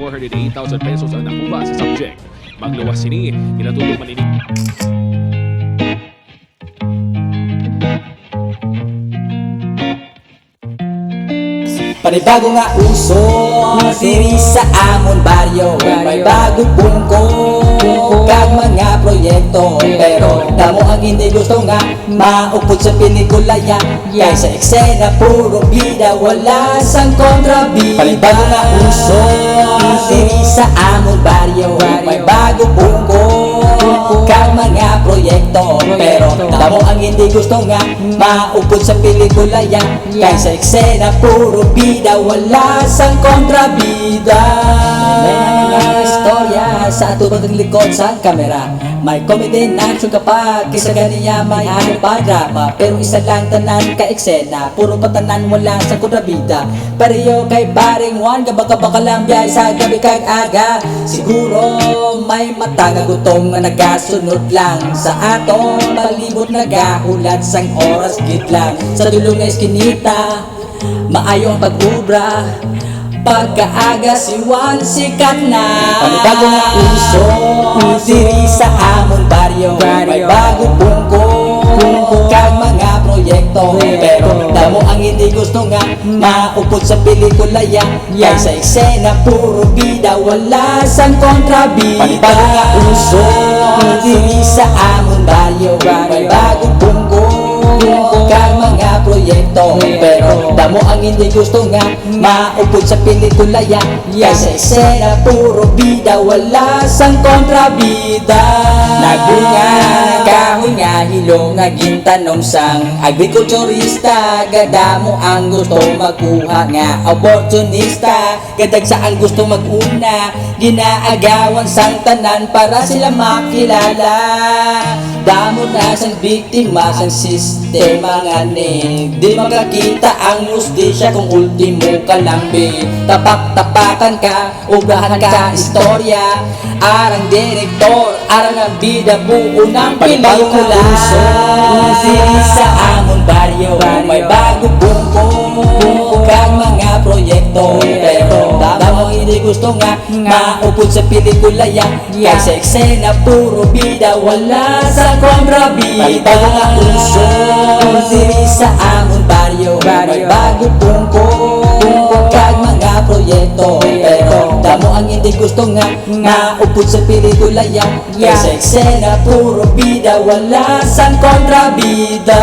408,000 pesos ang nakuha sa subject. Magluwas sini, kinatulong maninig. Panibago nga uso diri sa amon baryo, may bagong pungko kag mga proyekto. Pero damo ang hindi gusto nga maupod sa pelikula ya, kaysa eksena puro bida, wala sang kontrabida. Panibago nga uso diri sa amon baryo, may bagong pungko kag mga proyekto. Pero damo ang hindi gusto nga maupod sa pelikula ya, kaysa eksena puro bida, wala sang kontrabida. May istorya sa atubang likod sa kamera, may comedy na action kapag kisa ganiya may ano pa drama. Pero isa lang tanan ka eksena, puro patanan wala sa kontrabida. Pareho kay paring Juan, gabaka lang biyay sa gabi kag aga. Siguro may mata nga gutom nga nagasunod lang sa atong palibot, nagahulat sang oras gid lang sa dulong nga eskinita. Maayo ang pag-ubra, pagkaaga si Juan sikat na. Panibago nga uso diri sa amon baryo, may bagong pungko kag mga proyekto. Pero damo ang hindi gusto nga maupod sa pelikula ya, kaysa eksena puro bida, wala sang kontrabida. Panibago nga uso diri sa amon baryo, may bagong pungko kag mga proyekto. Pero damo ang hindi gusto nga maupod sa pelikula ya, kaysa eksena puro bida, wala sang kontrabida. Nagunga kahoy nga hilong nga gintanom sang agrikulturista, gadamo ang gusto magkuha nga opportunista. Gadag sa ang gusto maguna, ginaagawan sang tanan para sila makilala. Damo na sang biktima sang sistema nga ni, di makakita ang hustisya kung ultimo ka lang be. Tapak-tapakan ka, ubrahan ka istorya, arang direktor, arang ang bida, buo ng pelikula. Diri sa amon baryo, may bagong bungko kag mga proyekto. Pero damo hindi gusto nga maupod sa pelikula ya, kaysa eksena puro bida, wala sa kontrabida. Panibago nga uso diri sa amon baryo, may bagong bungko kag mga proyekto. Pero damo ang hindi gusto nga maupod sa pelikula ya, kaysa eksena puro bida, wala sang kontrabida.